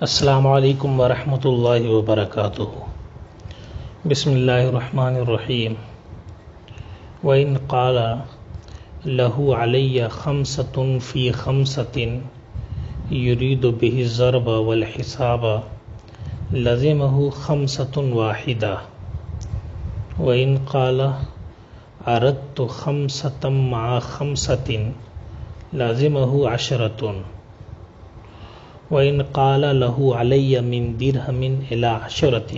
السلام علیکم ورحمۃ اللہ وبرکاتہ۔ بسم اللہ الرحمن الرحیم۔ وَإِنْ قَالَ لَهُ عَلَيَّ خَمْسَةٌ فِي خَمْسَةٍ يُرِيدُ بِهِ الضَّرْبَ وَالْحِسَابَ لَزِمَهُ خَمْسَةٌ وَاحِدَةٌ وَإِنْ قَالَ أَرَدْتُ خَمْسَةً مَعَ خَمْسَةٍ لَزِمَهُ عَشْرَةٌ وَإِنْ قَالَ لَهُ عَلَيَّ مِنْ دِرْهَمٍ إِلَى عَشْرَةٍ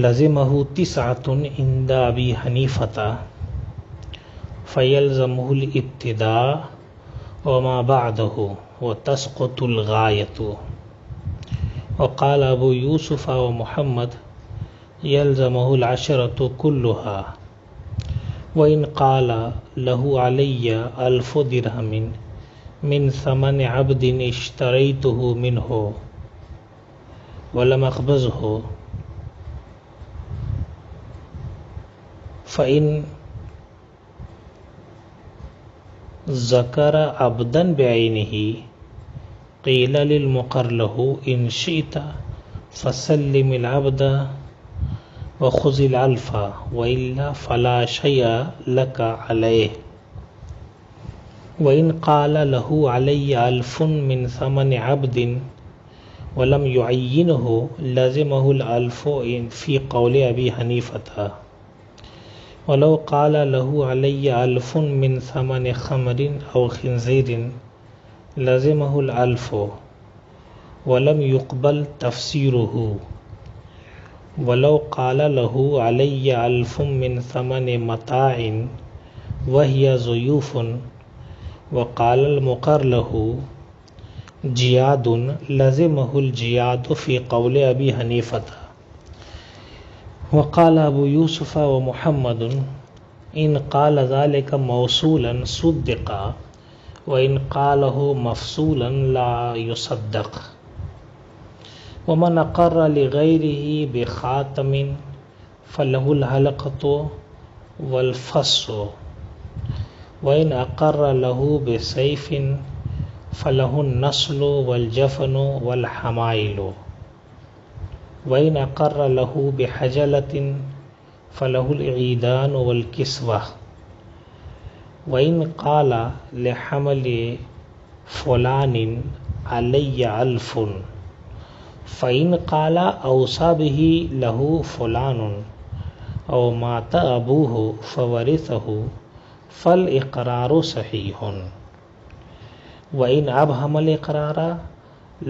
لَزِمَهُ تِسْعَةٌ عِنْدَ أَبِي حَنِيفَةَ فَيَلْزَمُهُ الِابْتِدَاءُ وَمَا بَعْدَهُ وَتَسْقُطُ الْغَايَةُ وَقَالَ أَبُو يُوسُفَ وَمُحَمَّدٌ يَلْزَمُهُ الْعَشْرَةُ كُلُّهَا وَإِنْ قَالَ لَهُ عَلَيَّ أَلْفُ دِرْهَمٍ من ثمن عبد اشتريته منه ولم أقبضه فإن ذكر عبدا بعينه قيل للمقر له إن شئت فسلم العبد وخذ الألف وإلا فلا شيء لك عليه وَإِنْ قَالَ لَهُ عَلَيَّ أَلْفٌ مِّن ثَمَنِ عَبْدٍ وَلَمْ يُعَيِّنْهُ لَزِمَهُ الْأَلْفُ فِي قَوْلِ أَبِي حَنِيفَةَ وَلَوْ قَالَ لَهُ عَلَيَّ أَلْفٌ مِّن ثَمَنِ خَمْرٍ أَوْ خِنْزِيرٍ لَزِمَهُ الْأَلْفُ وَلَمْ يُقْبَلْ تَفْسِيرُهُ وَلَوْ قَالَ لَهُ عَلَيَّ أَلْفٌ مِّن ثَمَنِ مَتَاعٍ وَهِيَ ضُيُوفٌ وقال المقر له جیاد لزمه الجیاد فی قول ابی حنیفة وقال ابو یوسف ومحمد ان قال ذلك موصولا صدق وان قاله مفصولا لا يصدق ومن اقر لغیره بخاتم فله الحلقة والفص وَإِنْ أَقَرَّ لَهُ بِسَيْفٍ فَلَهُ النَّصْلُ وَالْجَفْنُ وَالْحَمَائِلُ وَإِنْ أَقَرَّ لَهُ بِحَجَلَةٍ فَلَهُ الْعِيدَانُ وَالْكِسْوَةُ وَإِنْ قَالَ لِحَمْلِ فُلَانٍ عَلَيَّ أَلْفٌ فَإِنْ قَالَ أَوْصَى بِهِ لَهُ فُلَانٌ أَوْ مَاتَ أَبُوهُ فَوَرِثَهُ فالإقرار صحیح وإن أبهم الإقرار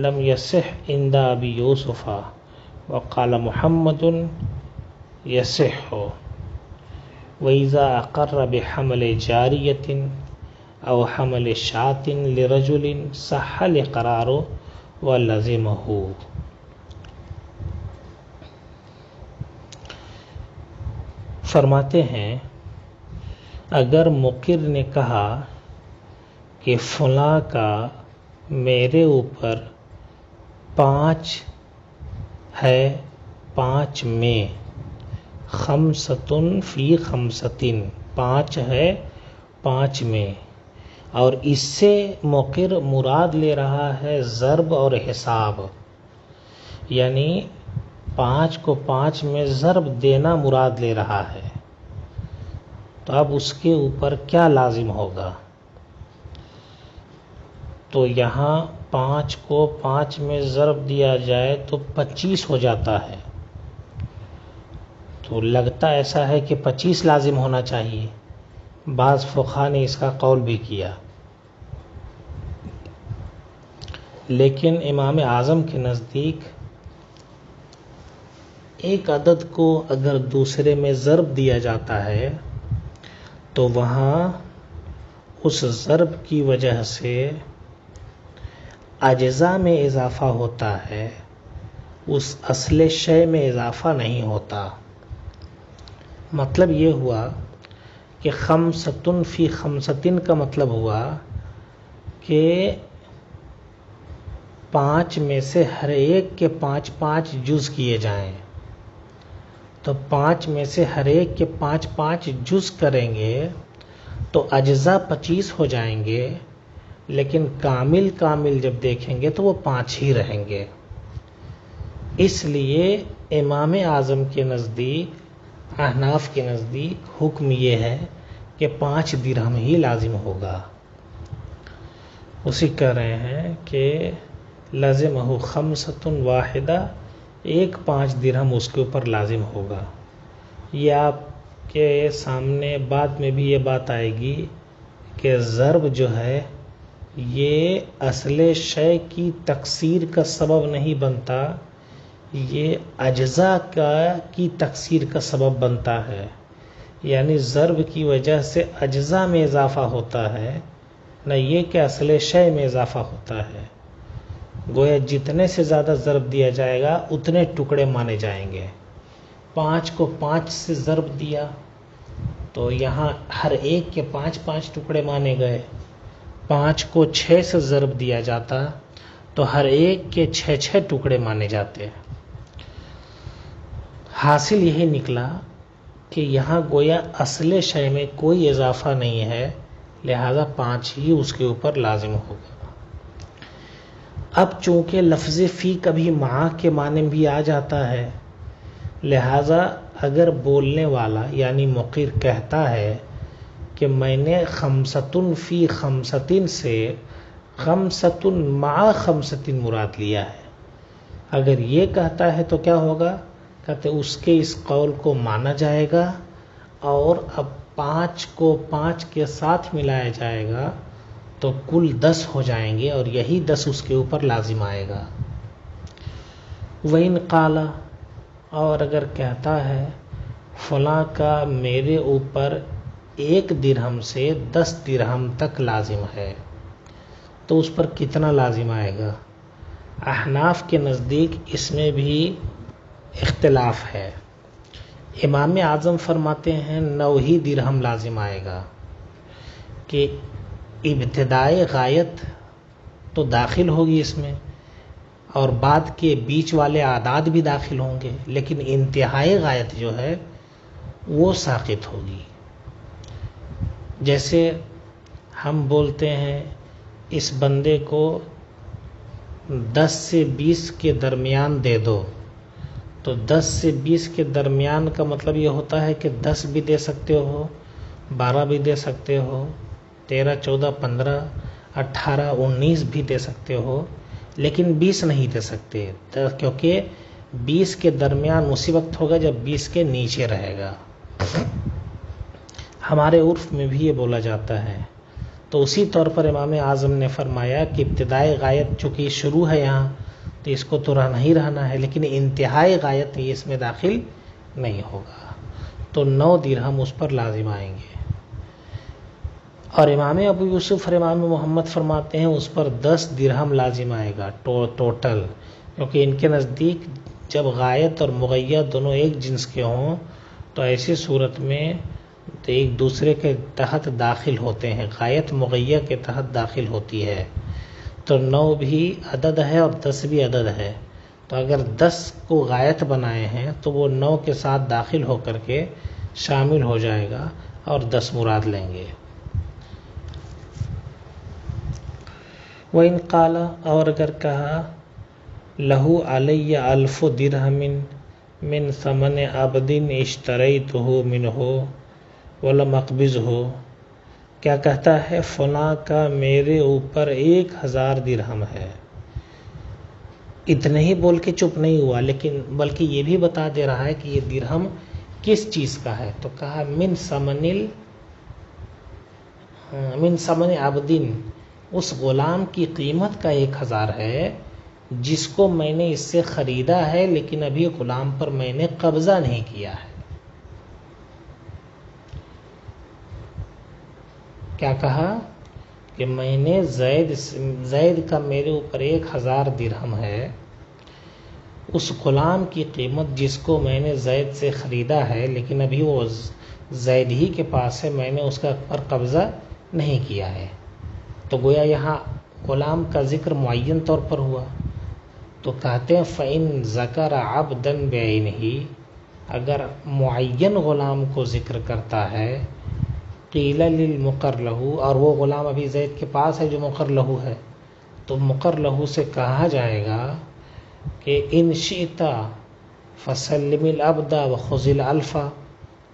لم يصح عند أبي يوسف وقال محمد يصح وإذا أقر بحمل جارية أو حمل شاة لرجل صح الإقرار ولزمه۔ فرماتے ہیں اگر مقر نے کہا کہ فلاں کا میرے اوپر 5 ہے، 5 میں خمسۃ فی خمسۃ، 5 ہے 5 میں، اور اس سے مقر مراد لے رہا ہے ضرب اور حساب، یعنی 5 کو 5 میں ضرب دینا مراد لے رہا ہے، تو اب اس کے اوپر کیا لازم ہوگا؟ تو یہاں 5 کو 5 میں ضرب دیا جائے تو 25 ہو جاتا ہے، تو لگتا ایسا ہے کہ 25 لازم ہونا چاہیے۔ بعض فقہا نے اس کا قول بھی کیا، لیکن امام اعظم کے نزدیک ایک عدد کو اگر دوسرے میں ضرب دیا جاتا ہے تو وہاں اس ضرب کی وجہ سے اجزاء میں اضافہ ہوتا ہے، اس اصل شے میں اضافہ نہیں ہوتا۔ مطلب یہ ہوا کہ خمسۃ فی خمسۃ کا مطلب ہوا کہ 5 میں سے ہر ایک کے 5 جز کیے جائیں، تو 5 میں سے ہر ایک کے 5 جز کریں گے تو اجزاء 25 ہو جائیں گے، لیکن کامل جب دیکھیں گے تو وہ 5 ہی رہیں گے. اس لیے امام اعظم کے نزدیک، احناف کے نزدیک حکم یہ ہے کہ 5 درہم ہی لازم ہوگا. اسی کہہ رہے ہیں کہ لازمہ خمسۃ واحدہ، ایک 5 درہم اس کے اوپر لازم ہوگا. یہ آپ کے سامنے بعد میں بھی یہ بات آئے گی کہ ضرب جو ہے یہ اصل شے کی تکثیر کا سبب نہیں بنتا، یہ اجزاء کی تکثیر کا سبب بنتا ہے. یعنی ضرب کی وجہ سے اجزاء میں اضافہ ہوتا ہے، نہ یہ کہ اصل شے میں اضافہ ہوتا ہے. گویا جتنے سے زیادہ ضرب دیا جائے گا اتنے ٹکڑے مانے جائیں گے. 5 کو 5 سے ضرب دیا تو یہاں ہر ایک کے 5 ٹکڑے مانے گئے. 5 کو 6 سے ضرب دیا جاتا تو ہر ایک کے 6 ٹکڑے مانے جاتے. حاصل یہی نکلا کہ یہاں گویا اصل شے میں کوئی اضافہ نہیں ہے، لہذا 5 ہی اس کے اوپر لازم ہوگا. اب چونکہ لفظ فی کبھی مع کے معنی بھی آ جاتا ہے، لہذا اگر بولنے والا یعنی مقر کہتا ہے کہ میں نے خمسۃ فی خمسۃ سے خمسۃ مع خمسۃ مراد لیا ہے، اگر یہ کہتا ہے تو کیا ہوگا؟ کہتے اس کے اس قول کو مانا جائے گا اور اب 5 کو 5 کے ساتھ ملایا جائے گا تو کل 10 ہو جائیں گے اور یہی 10 اس کے اوپر لازم آئے گا. وَإِنْ قَالَ، اور اگر کہتا ہے فلاں کا میرے اوپر 1 درہم سے 10 درہم تک لازم ہے، تو اس پر کتنا لازم آئے گا؟ احناف کے نزدیک اس میں بھی اختلاف ہے. امام اعظم فرماتے ہیں 9 ہی درہم لازم آئے گا، کہ ابتدائی غایت تو داخل ہوگی اس میں اور بعد کے بیچ والے اعداد بھی داخل ہوں گے، لیکن انتہائی غایت جو ہے وہ ساقط ہوگی. جیسے ہم بولتے ہیں اس بندے کو 10 سے 20 کے درمیان دے دو، تو 10 سے 20 کے درمیان کا مطلب یہ ہوتا ہے کہ 10 بھی دے سکتے ہو، 12 بھی دے سکتے ہو، 13 14 15 18 19 بھی دے سکتے ہو، لیکن 20 نہیں دے سکتے، کیونکہ 20 کے درمیان اسی وقت ہوگا جب 20 کے نیچے رہے گا. ہمارے عرف میں بھی یہ بولا جاتا ہے. تو اسی طور پر امام اعظم نے فرمایا کہ ابتدائی غایت چونکہ شروع ہے یہاں تو اس کو تو رہنا ہی رہنا ہے، لیکن انتہائی غایت یہ اس میں داخل نہیں ہوگا، تو 9 درہم اس پر لازم آئیں گے. اور امام ابو یوسف اور امام محمد فرماتے ہیں اس پر 10 درہم لازم آئے گا ٹوٹل، کیونکہ ان کے نزدیک جب غایت اور مغیّر دونوں ایک جنس کے ہوں تو ایسی صورت میں ایک دوسرے کے تحت داخل ہوتے ہیں، غایت مغیّر کے تحت داخل ہوتی ہے. تو 9 بھی عدد ہے اور 10 بھی عدد ہے، تو اگر 10 کو غایت بنائے ہیں تو وہ 9 کے ساتھ داخل ہو کر کے شامل ہو جائے گا اور 10 مراد لیں گے. وَإِنْ قَالَ، اور اگر کہا لَهُ عَلَيَّ أَلْفُ دِرْهَمٍ مِّن ثَمَنِ عَبْدٍ اشْتَرَيْتُهُ مِنْهُ وَلَمْ أَقْبِضْهُ، کیا کہتا ہے فلاں کا میرے اوپر 1000 درہم ہے. اتنے ہی بول کے چپ نہیں ہوا، لیکن بلکہ یہ بھی بتا دے رہا ہے کہ یہ درہم کس چیز کا ہے. تو کہا من ثمن عبدٍ، اس غلام کی قیمت کا 1000 ہے جس کو میں نے اس سے خریدا ہے، لیکن ابھی غلام پر میں نے قبضہ نہیں کیا ہے. کیا کہا کہ میں نے زید کا میرے اوپر 1000 درہم ہے، اس غلام کی قیمت جس کو میں نے زید سے خریدا ہے لیکن ابھی وہ زید ہی کے پاس ہے، میں نے اس کا پر قبضہ نہیں کیا ہے. تو گویا یہاں غلام کا ذکر معین طور پر ہوا. تو کہتے ہیں فَإِن ذَكَرَ عَبْدًا بِعَيْنِهِ، اگر معین غلام کو ذکر کرتا ہے قیل للمقر لہو، اور وہ غلام ابھی زید کے پاس ہے جو مقر لہو ہے، تو مقر لہو سے کہا جائے گا کہ ان شئت فسلم العبد وخذ الالفا،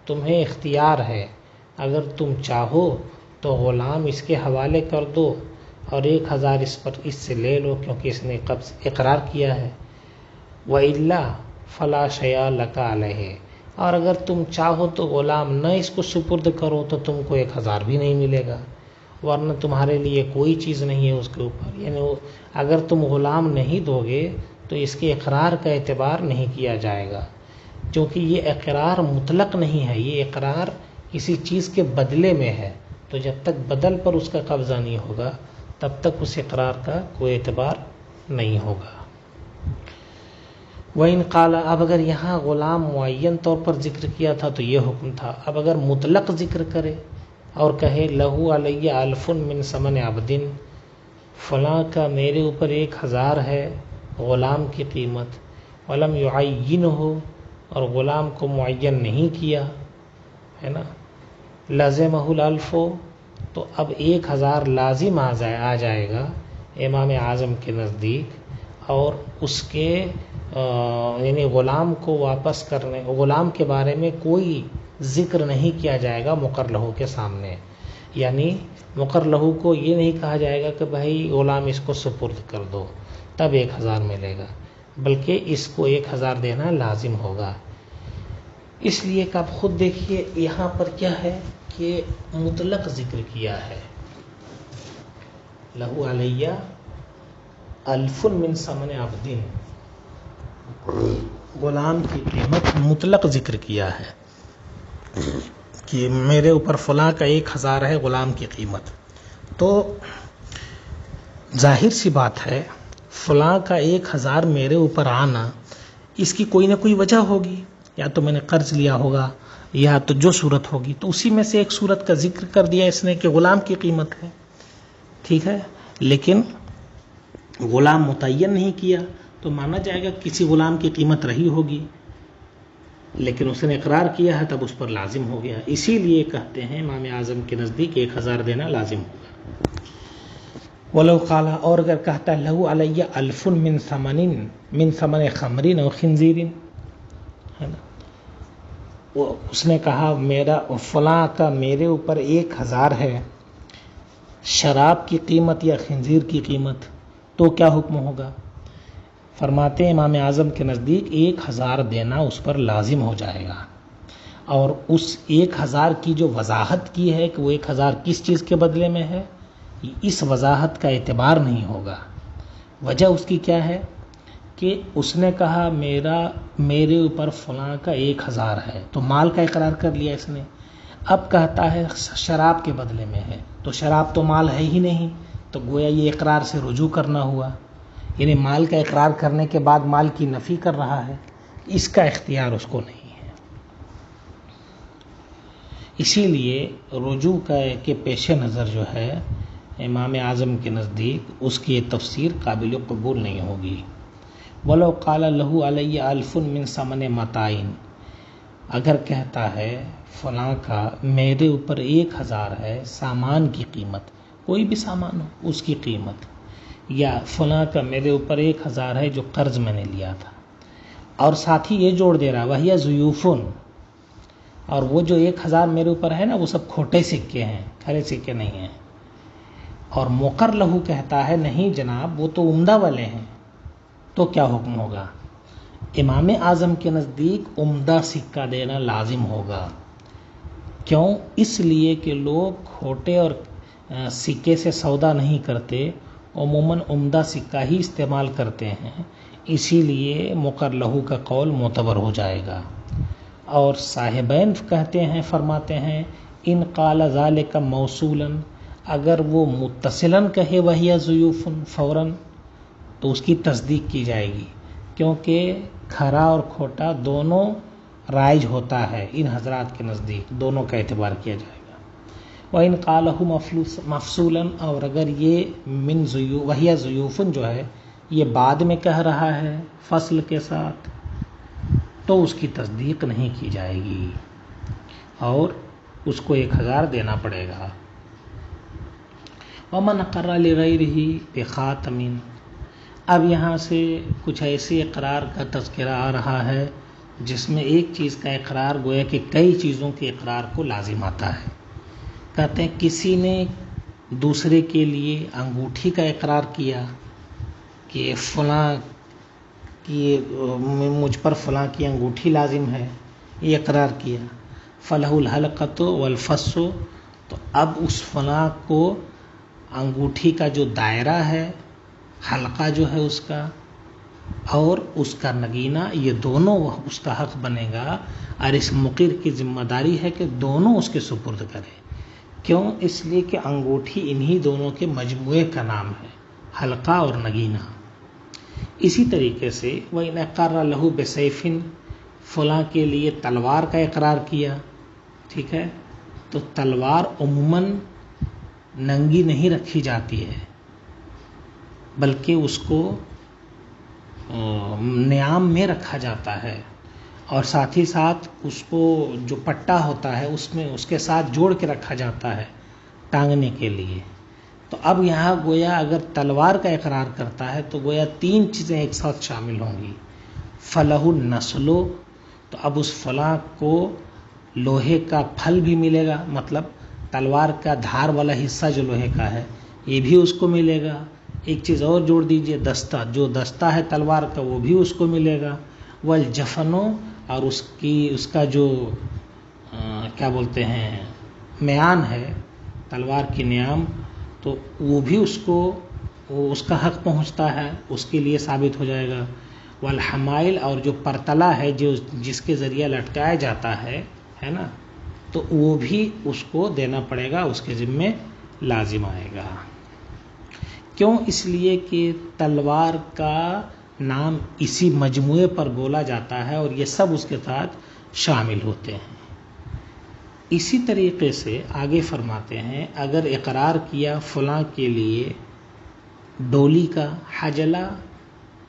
تمہیں اختیار ہے، اگر تم چاہو تو غلام اس کے حوالے کر دو اور 1000 اس سے لے لو، کیونکہ اس نے قبض اقرار کیا ہے۔ وَإِلَّا فَلَا شَيْءَ لَكَ عَلَيْهِ، اور اگر تم چاہو تو غلام نہ اس کو سپرد کرو تو تم کو 1000 بھی نہیں ملے گا، ورنہ تمہارے لیے کوئی چیز نہیں ہے اس کے اوپر، یعنی اگر تم غلام نہیں دو گے تو اس کے اقرار کا اعتبار نہیں کیا جائے گا، کیونکہ یہ اقرار مطلق نہیں ہے، یہ اقرار کسی چیز کے بدلے میں ہے، تو جب تک بدل پر اس کا قبضہ نہیں ہوگا تب تک اس اقرار کا کوئی اعتبار نہیں ہوگا۔ وَإِنْ قَالَ، اب اگر یہاں غلام معین طور پر ذکر کیا تھا تو یہ حکم تھا، اب اگر مطلق ذکر کرے اور کہے لہو علیہ الف من ثمن عبد، فلاں کا میرے اوپر 1000 ہے غلام کی قیمت، ولم یعینہ، اور غلام کو معین نہیں کیا ہے نا، لازمہ الالف، تو اب 1000 لازم آ جائے گا امام اعظم کے نزدیک، اور اس کے یعنی غلام کو واپس کرنے، غلام کے بارے میں کوئی ذکر نہیں کیا جائے گا مقر لہو کے سامنے، یعنی مقر لہو کو یہ نہیں کہا جائے گا کہ بھائی غلام اس کو سپرد کر دو تب 1000 ملے گا، بلکہ اس کو 1000 دینا لازم ہوگا۔ اس لیے کہ آپ خود دیکھیے یہاں پر کیا ہے کہ مطلق ذکر کیا ہے، لہو علیہ الف من ثمن عبد، غلام کی قیمت مطلق ذکر کیا ہے کہ میرے اوپر فلاں کا 1000 ہے غلام کی قیمت، تو ظاہر سی بات ہے فلاں کا 1000 میرے اوپر آنا اس کی کوئی نہ کوئی وجہ ہوگی، یا تو میں نے قرض لیا ہوگا یا تو جو صورت ہوگی، تو اسی میں سے ایک صورت کا ذکر کر دیا اس نے کہ غلام کی قیمت ہے، ٹھیک ہے، لیکن غلام متعین نہیں کیا تو مانا جائے گا کسی غلام کی قیمت رہی ہوگی، لیکن اس نے اقرار کیا ہے تب اس پر لازم ہو گیا، اسی لیے کہتے ہیں امام اعظم کے نزدیک 1000 دینا لازم ہوگا۔ ولو قال، اور اگر کہتا ہے لہو علیہ الف من ثمن خمر او خنزیر، ہے نا، اس نے کہا میرا فلاں کا میرے اوپر 1000 ہے شراب کی قیمت یا خنزیر کی قیمت، تو کیا حکم ہوگا؟ فرماتے ہیں امام اعظم کے نزدیک 1000 دینا اس پر لازم ہو جائے گا، اور اس 1000 کی جو وضاحت کی ہے کہ وہ 1000 کس چیز کے بدلے میں ہے، اس وضاحت کا اعتبار نہیں ہوگا۔ وجہ اس کی کیا ہے کہ اس نے کہا میرے اوپر فلاں کا 1000 ہے، تو مال کا اقرار کر لیا اس نے، اب کہتا ہے شراب کے بدلے میں ہے، تو شراب تو مال ہے ہی نہیں، تو گویا یہ اقرار سے رجوع کرنا ہوا، یعنی مال کا اقرار کرنے کے بعد مال کی نفی کر رہا ہے، اس کا اختیار اس کو نہیں ہے۔ اسی لیے رجوع کے پیش نظر جو ہے امام اعظم کے نزدیک اس کی یہ تفسیر قابل قبول نہیں ہوگی۔ ولو قال لہو علیہ الف من ثمن متاع، اگر کہتا ہے فلاں کا میرے اوپر 1000 ہے سامان کی قیمت، کوئی بھی سامان ہو اس کی قیمت، یا فلاں کا میرے اوپر 1000 ہے جو قرض میں نے لیا تھا، اور ساتھ ہی یہ جوڑ دے رہا وہی ضیوفن، اور وہ جو 1000 میرے اوپر ہے نا وہ سب کھوٹے سکے ہیں، کھرے سکے نہیں ہیں، اور مقر لہو کہتا ہے نہیں جناب وہ تو عمدہ والے ہیں، تو کیا حکم ہوگا؟ امام اعظم کے نزدیک عمدہ سکہ دینا لازم ہوگا۔ کیوں؟ اس لیے کہ لوگ کھوٹے اور سکے سے سودا نہیں کرتے، عموماً عمدہ سکہ ہی استعمال کرتے ہیں، اسی لیے مقر لہو کا قول معتبر ہو جائے گا۔ اور صاحبین کہتے ہیں، فرماتے ہیں ان قال ذالک موصولا، اگر وہ متصلاً کہے وہی ضیوفن فوراً تو اس کی تصدیق کی جائے گی، کیونکہ کھرا اور کھوٹا دونوں رائج ہوتا ہے ان حضرات کے نزدیک، دونوں کا اعتبار کیا جائے گا۔ وَإِنْ قَالَهُ مفصولاً، اور اگر یہ من وہی ضیوفن جو ہے یہ بعد میں کہہ رہا ہے فصل کے ساتھ، تو اس کی تصدیق نہیں کی جائے گی، اور اس کو 1000 دینا پڑے گا۔ ومن اقر لغیرہ بخاتم، اب یہاں سے کچھ ایسے اقرار کا تذکرہ آ رہا ہے جس میں ایک چیز کا اقرار گویا کہ کئی چیزوں کے اقرار کو لازم آتا ہے۔ کہتے ہیں کسی نے دوسرے کے لیے انگوٹھی کا اقرار کیا کہ فلاں کی مجھ پر فلاں کی انگوٹھی لازم ہے، یہ اقرار کیا، فلہ الحلقۃ والفص، تو اب اس فلاں کو انگوٹھی کا جو دائرہ ہے، حلقہ جو ہے اس کا، اور اس کا نگینہ، یہ دونوں اس کا حق بنے گا، اور اس مقر کی ذمہ داری ہے کہ دونوں اس کے سپرد کرے۔ کیوں؟ اس لیے کہ انگوٹھی انہی دونوں کے مجموعے کا نام ہے، حلقہ اور نگینہ۔ اسی طریقے سے وَإِنْ أَقَرَّ لَهُ بِسَيْفٍ، فلاں کے لیے تلوار کا اقرار کیا، ٹھیک ہے، تو تلوار عموماً ننگی نہیں رکھی جاتی ہے، بلکہ اس کو نیام میں رکھا جاتا ہے، اور ساتھ ہی ساتھ اس کو جو پٹا ہوتا ہے اس میں اس کے ساتھ جوڑ کے رکھا جاتا ہے ٹانگنے کے لیے۔ تو اب یہاں گویا اگر تلوار کا اقرار کرتا ہے تو گویا 3 چیزیں ایک ساتھ شامل ہوں گی۔ فلہ النسل، تو اب اس فلاں کو لوہے کا پھل بھی ملے گا، مطلب تلوار کا دھار والا حصہ جو لوہے کا ہے یہ بھی اس کو ملے گا۔ ایک چیز اور جوڑ دیجئے، دستہ، جو دستہ ہے تلوار کا وہ بھی اس کو ملے گا۔ والجفن، اور اس کا جو کیا بولتے ہیں میان ہے، تلوار کی نیام، تو وہ بھی اس کا حق پہنچتا ہے، اس کے لیے ثابت ہو جائے گا۔ والحمائل، اور جو پرتلا ہے جس کے ذریعہ لٹکایا جاتا ہے نا، تو وہ بھی اس کو دینا پڑے گا، اس کے ذمے لازم آئے گا۔ کیوں؟ اس لیے کہ تلوار کا نام اسی مجموعے پر بولا جاتا ہے اور یہ سب اس کے ساتھ شامل ہوتے ہیں۔ اسی طریقے سے آگے فرماتے ہیں اگر اقرار کیا فلاں کے لیے ڈولی کا، حجلہ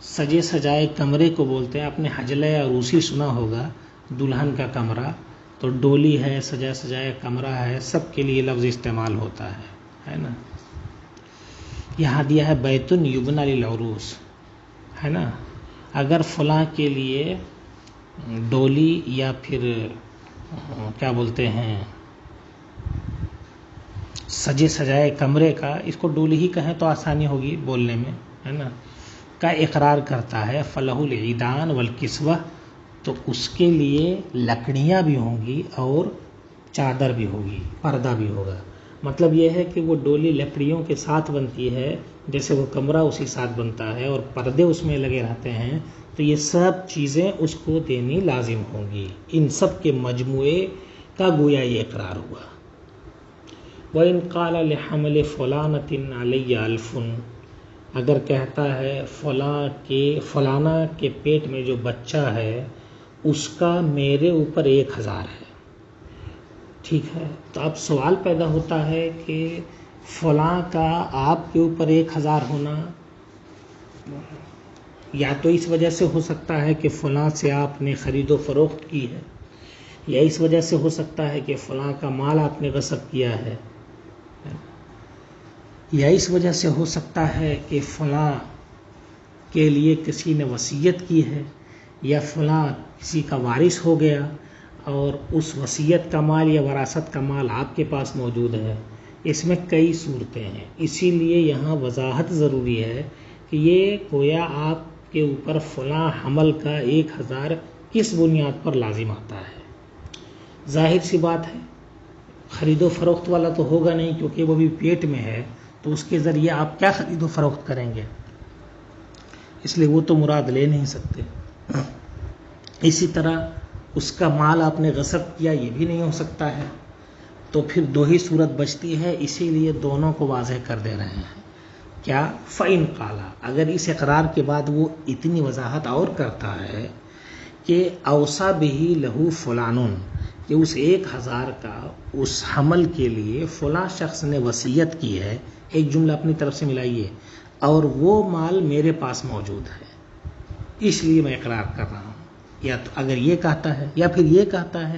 سجے سجائے کمرے کو بولتے ہیں، آپ نے حجلہ عروسی سنا ہوگا، دلہن کا کمرہ، تو ڈولی ہے، سجا سجایا کمرہ ہے، سب کے لیے لفظ استعمال ہوتا ہے نا۔ یہاں دیا ہے بیت یبنى للعروس، ہے نا۔ اگر فلاں کے لیے ڈولی یا پھر کیا بولتے ہیں سجے سجائے کمرے کا، اس کو ڈولی ہی کہیں تو آسانی ہوگی بولنے میں، ہے نا، کا اقرار کرتا ہے، فلہ العیدان والکسوہ، تو اس کے لیے لکڑیاں بھی ہوں گی اور چادر بھی ہوگی، پردہ بھی ہوگا۔ مطلب یہ ہے کہ وہ ڈولی لکڑیوں کے ساتھ بنتی ہے، جیسے وہ کمرہ اسی ساتھ بنتا ہے اور پردے اس میں لگے رہتے ہیں، تو یہ سب چیزیں اس کو دینی لازم ہوں گی۔ ان سب کے مجموعے کا گویا یہ اقرار ہوا۔ وَإِنْ قَالَ لِحَمْلِ فُلَانَةٍ عَلَيَّ أَلْفٌ، اگر کہتا ہے فلانا کے پیٹ میں جو بچہ ہے اس کا میرے اوپر 1000 ہے، ٹھیک ہے، تو اب سوال پیدا ہوتا ہے کہ فلاں کا آپ کے اوپر 1000 ہونا یا تو اس وجہ سے ہو سکتا ہے کہ فلاں سے آپ نے خرید و فروخت کی ہے، یا اس وجہ سے ہو سکتا ہے کہ فلاں کا مال آپ نے غصب کیا ہے، یا اس وجہ سے ہو سکتا ہے کہ فلاں کے لیے کسی نے وصیت کی ہے، یا فلاں کسی کا وارث ہو گیا اور اس وصیت کا مال یا وراثت کا مال آپ کے پاس موجود ہے۔ اس میں کئی صورتیں ہیں، اسی لیے یہاں وضاحت ضروری ہے کہ یہ گویا آپ کے اوپر فلاں حمل کا 1000 کس بنیاد پر لازم آتا ہے۔ ظاہر سی بات ہے خرید و فروخت والا تو ہوگا نہیں، کیونکہ وہ بھی پیٹ میں ہے، تو اس کے ذریعے آپ کیا خرید و فروخت کریں گے، اس لیے وہ تو مراد لے نہیں سکتے۔ اسی طرح اس کا مال آپ نے غصب کیا، یہ بھی نہیں ہو سکتا ہے، تو پھر 2 ہی صورت بچتی ہے، اسی لیے دونوں کو واضح کر دے رہے ہیں۔ کیا؟ فَإِنْ قَالَ، اگر اس اقرار کے بعد وہ اتنی وضاحت اور کرتا ہے کہ اوصى بہ لہ فلان، کہ اس 1000 کا اس حمل کے لیے فلاں شخص نے وصیت کی ہے، ایک جملہ اپنی طرف سے ملائیے، اور وہ مال میرے پاس موجود ہے، اس لیے میں اقرار کر رہا ہوں، یا تو اگر یہ کہتا ہے یا پھر یہ کہتا ہے